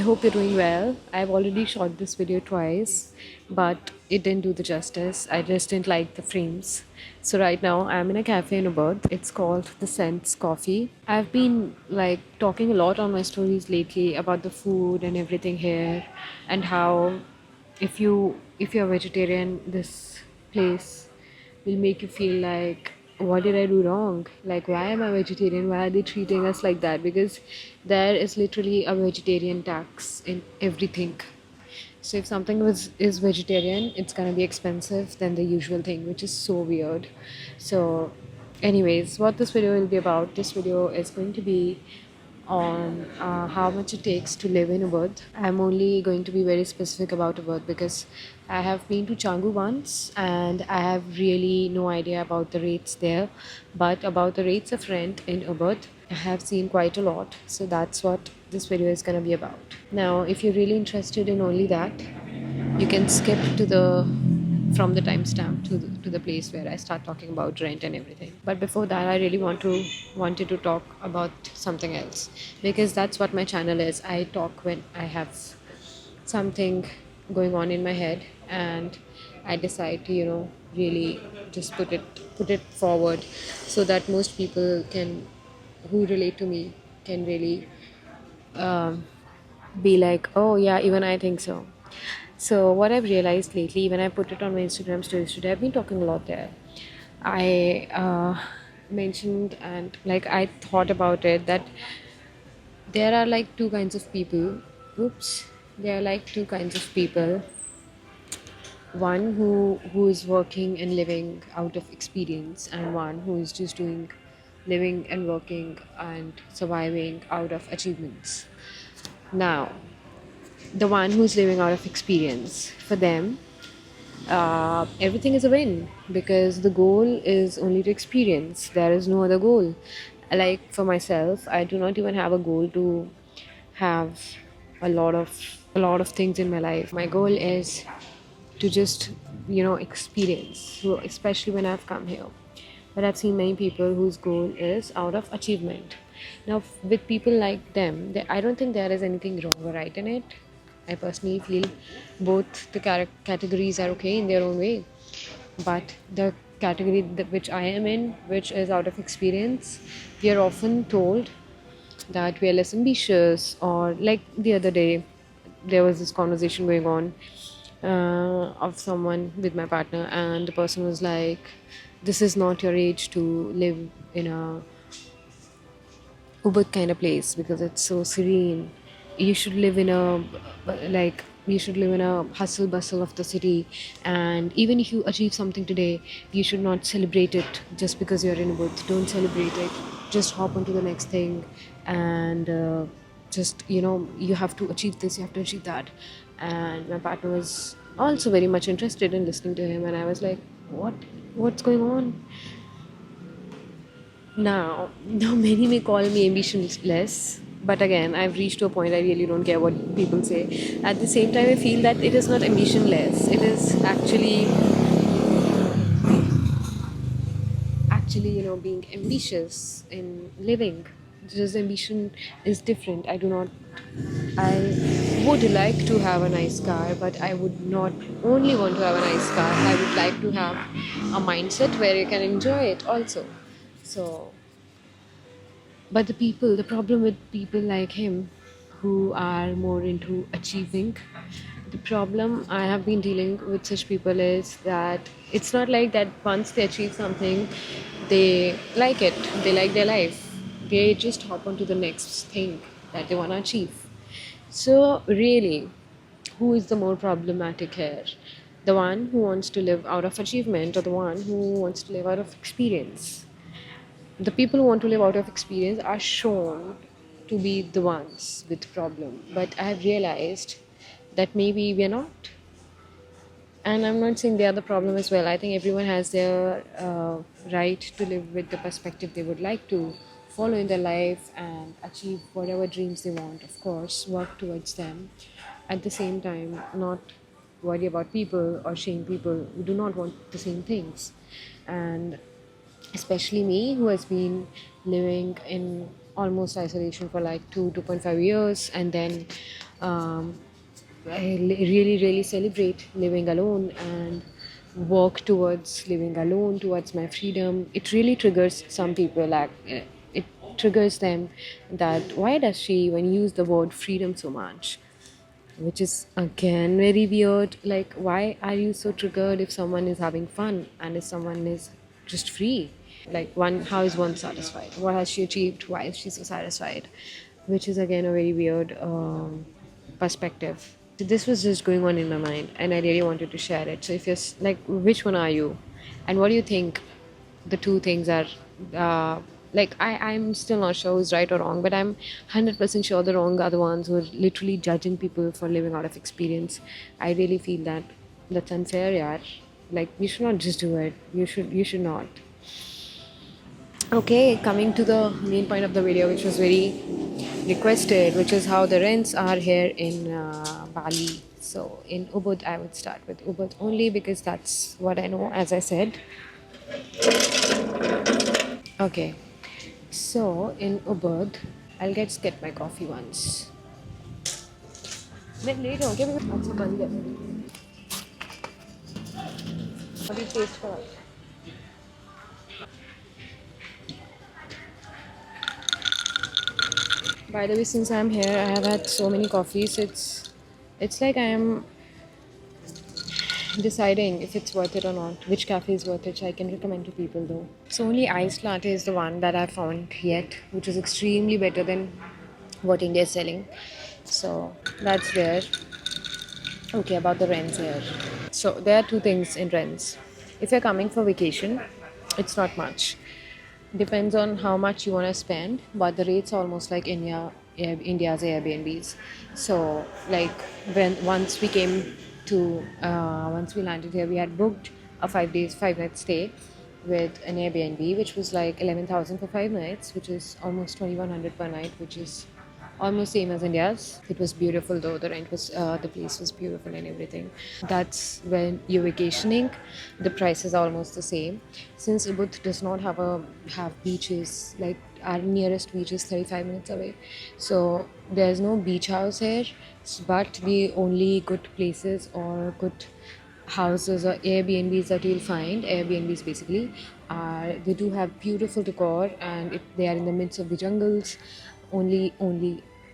hope you're doing well. I've already shot this video twice, but it didn't do the justice. I just didn't like the frames. So right now I'm in a cafe in Ubud. It's called The Scents Coffee. I've been like talking a lot on my stories lately about the food and everything here, and how if you're vegetarian, this place will make you feel like, what did I do wrong? Like, why am I vegetarian? Why are they treating us like that? Because there is literally a vegetarian tax in everything. So if something is vegetarian, it's gonna be expensive than the usual thing, which is so weird. So, anyways, what this video will be about? This video is going to be on how much it takes to live in Ubud. I'm only going to be very specific about Ubud because I have been to Canggu once and I have really no idea about the rates there. But about the rates of rent in Ubud, I have seen quite a lot. So that's what this video is going to be about. Now, if you're really interested in only that, you can skip to the from the timestamp to the place where I start talking about rent and everything. But before that, I really wanted to talk about something else, because that's what my channel is. I talk when I have something going on in my head, and I decide to really just put it forward, so that most people can who relate to me can really um, be like, oh yeah, even I think so. So what I've realized lately, when I put it on my Instagram stories today, I've been talking a lot there. I mentioned, and like I thought about it, that there are like two kinds of people. Oops, there are like two kinds of people. One who is working and living out of experience, and one who is just doing living and working and surviving out of achievements. Now, the one who's living out of experience, for them, everything is a win, because the goal is only to experience. There is no other goal. Like for myself, I do not even have a goal to have a lot of a lot of things in my life. My goal is to just experience. So especially when I've come here, but I've seen many people whose goal is out of achievement. Now, with people like them, I don't think there is anything wrong or right in it. I personally feel both the categories are okay in their own way. But the category which I am in, which is out of experience, we are often told that we are less ambitious. Or like the other day, there was this conversation going on of someone with my partner, and the person was like, this is not your age to live in a Ubud kind of place, because it's so serene. You should live in a you should live in a hustle bustle of the city, and even if you achieve something today, you should not celebrate it just because you're in Ubud. Don't celebrate it. Just hop onto the next thing, and just you have to achieve this, you have to achieve that. And my partner was also very much interested in listening to him, and I was like, what's going on? Now, many may call me ambitionless, but again, I've reached to a point I really don't care what people say. At the same time, I feel that it is not ambitionless. It is actually, being ambitious in living. Just ambition is different. I would like to have a nice car, but I would not only want to have a nice car. I would like to have a mindset where you can enjoy it also. So, but the problem with people like him who are more into achieving, the problem I have been dealing with such people is that it's not like that once they achieve something, they like it, they like their life. They just hop on to the next thing that they want to achieve. So, really, who is the more problematic here? The one who wants to live out of achievement, or the one who wants to live out of experience? The people who want to live out of experience are shown to be the ones with problem, but I have realized that maybe we're not. And I'm not saying they are the problem as well. I think everyone has their right to live with the perspective they would like to follow in their life and achieve whatever dreams they want, of course, work towards them. At the same time, not worry about people or shame people who do not want the same things. And especially me, who has been living in almost isolation for like 2.5 years, and then um, really, really celebrate living alone and work towards living alone, towards my freedom. It really triggers some people. Like it triggers them that why does she even use the word freedom so much? Which is again very weird. Like, why are you so triggered if someone is having fun and if someone is just free? Like, one, how is one satisfied? What has she achieved? Why is she so satisfied? Which is again a very weird perspective. This was just going on in my mind, and I really wanted to share it. So, if you're like, which one are you, and what do you think the two things are? Like, I'm still not sure who's right or wrong, but I'm 100% sure the wrong are the ones who are literally judging people for living out of experience. I really feel that that's unfair, yeah. Like, you should not just do it. You should not. Okay, coming to the main point of the video, which was very requested, which is how the rents are here in Bali. So in Ubud, I would start with Ubud only because that's what I know, as I said. Okay, so in Ubud, I'll get my coffee once. मैं late हो गया अच्छा बन गया अभी test करा by the way, since I'm here, I have had so many coffees. It's like I am deciding if it's worth it or not, which cafe is worth it. I can recommend to people though. So only iced latte is the one that I found yet, which is extremely better than what India is selling. So that's there. Okay, about the rents here. So there are two things in rents. If you're coming for vacation, it's not much. Depends on how much you want to spend, but the rates are almost like India's Airbnbs. So like when once we landed here, we had booked a 5 days 5 night stay with an Airbnb, which was like 11,000 for 5 nights, which is almost 2,100 per night, which is almost same as India's. It was beautiful though. The place was beautiful and everything. That's when you're vacationing. The prices are almost the same. Since Ubud does not have beaches, like our nearest beach is 35 minutes away, so there's no beach house here. But the only good places or good houses or Airbnbs that you'll find, Airbnbs basically, are they do have beautiful decor and they are in the midst of the jungles. Only,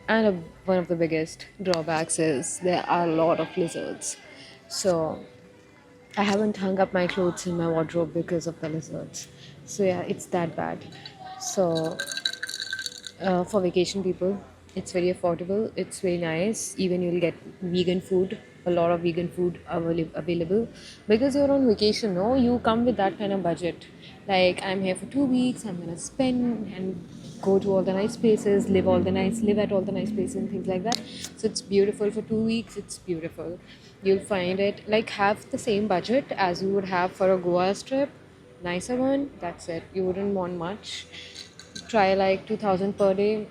and one of the biggest drawbacks is there are a lot of lizards. So I haven't hung up my clothes in my wardrobe because of the lizards. So yeah, it's that bad. So for vacation people, it's very affordable, it's very nice. Even you'll get vegan food, a lot of vegan food available because you're on vacation. No, you come with that kind of budget. Like, I'm here for 2 weeks, I'm gonna spend and go to all the nice places, live at all the nice places and things like that. So it's beautiful for 2 weeks. It's beautiful. You'll find it like have the same budget as you would have for a Goa trip, nicer one. That's it. You wouldn't want much. Try like 2,000 per day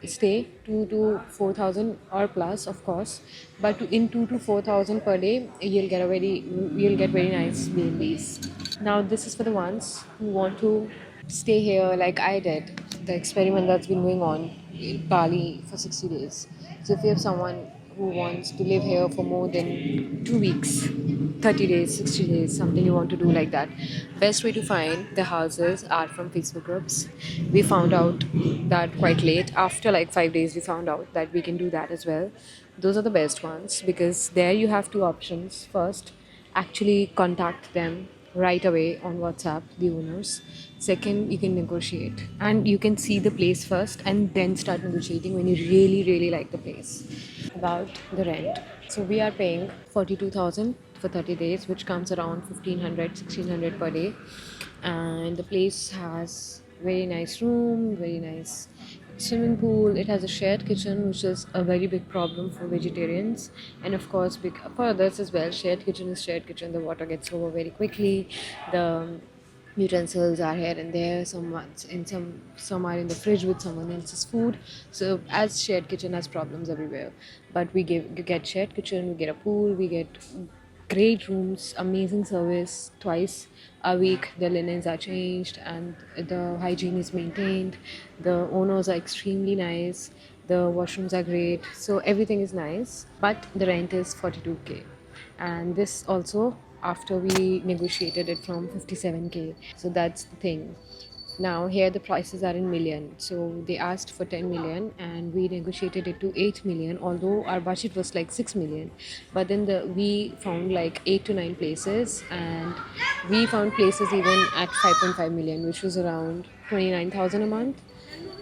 stay, 2 to 4,000 or plus, of course. But in 2 to 4,000 per day, you'll get very nice B&Bs. Now this is for the ones who want to stay here like I did. The experiment that's been going on in Bali for 60 days. So if you have someone who wants to live here for more than 2 weeks, 30 days, 60 days, something you want to do like that, best way to find the houses are from Facebook groups. We found out that quite late. After like 5 days, we found out that we can do that as well. Those are the best ones because there you have two options. First, actually contact them right away on WhatsApp, the owners. Second, you can negotiate and you can see the place first and then start negotiating when you really, really like the place. About the rent. So we are paying 42,000 for 30 days, which comes around 1,500, 1,600 per day. And the place has very nice room, very nice swimming pool. It has a shared kitchen, which is a very big problem for vegetarians, and of course for others as well. Shared kitchen is shared kitchen. The water gets over very quickly. The utensils are here and there. Some are in the fridge with someone else's food. So as shared kitchen has problems everywhere, but you get shared kitchen. We get a pool. We get great rooms, amazing service. Twice a week the linens are changed and the hygiene is maintained. The owners are extremely nice. The washrooms are great, so everything is nice, but the rent is 42k. And this also after we negotiated it from 57k. So that's the thing. Now here the prices are in million, so they asked for 10 million and we negotiated it to 8 million, although our budget was like 6 million. But then we found like 8 to 9 places, and we found places even at 5.5 million, which was around 29,000 a month.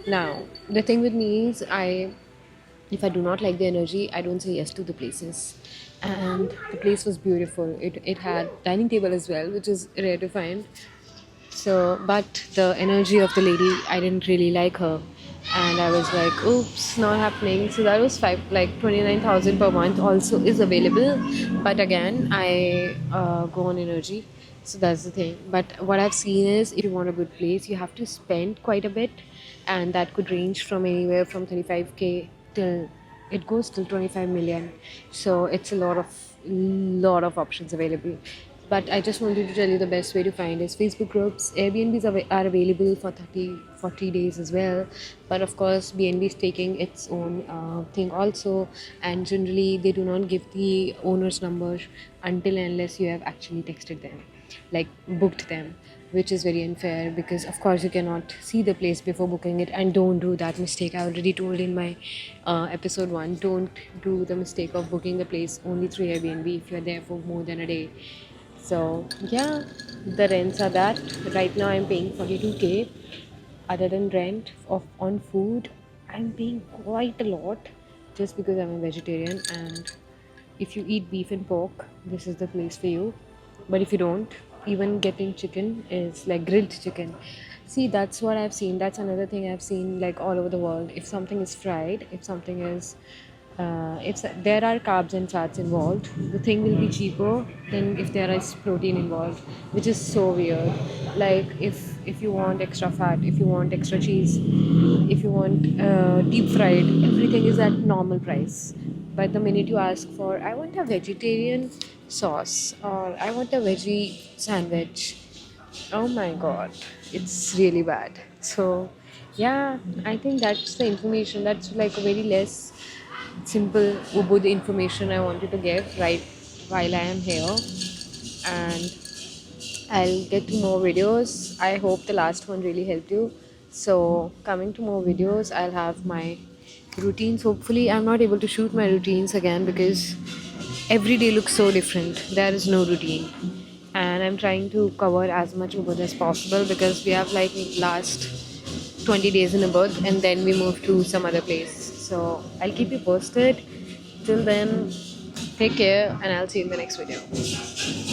Now the thing with me is, if I do not like the energy, I don't say yes to the places. And the place was beautiful. It had dining table as well, which is rare to find. So, but the energy of the lady, I didn't really like her, and I was like, "Oops, not happening." So that was 29,000 per month also is available, but again, I go on energy. So that's the thing. But what I've seen is, if you want a good place, you have to spend quite a bit, and that could range from anywhere from 35k till it goes till 25 million. So it's a lot of options available. But I just wanted to tell you the best way to find is Facebook groups. Airbnbs are available for 40 days as well. But of course, BNB is taking its own thing also. And generally, they do not give the owner's number until and unless you have actually texted them, like booked them, which is very unfair because, of course, you cannot see the place before booking it. And don't do that mistake. I already told in my episode 1, don't do the mistake of booking the place only through Airbnb if you're there for more than a day. So yeah, the rents are that. Right now I'm paying 42k. Other than rent of on food, I'm paying quite a lot just because I'm a vegetarian. And if you eat beef and pork, this is the place for you. But if you don't, even getting chicken is like grilled chicken. See, that's what I've seen. That's another thing I've seen like all over the world. If something is fried, if something is if there are carbs and fats involved, the thing will be cheaper than if there is protein involved, which is so weird. Like if you want extra fat, if you want extra cheese, if you want deep fried, everything is at normal price. But the minute you ask for, I want a vegetarian sauce or I want a veggie sandwich, oh my god, it's really bad. So yeah, I think that's the information. That's like a very less simple Ubud information I wanted to give right while I am here. And I'll get to more videos. I hope the last one really helped you. So coming to more videos, I'll have my routines. Hopefully I'm not able to shoot my routines again because every day looks so different. There is no routine. And I'm trying to cover as much Ubud as possible because we have like last 20 days in Ubud and then we move to some other place. So I'll keep you posted. Till then, take care and I'll see you in the next video.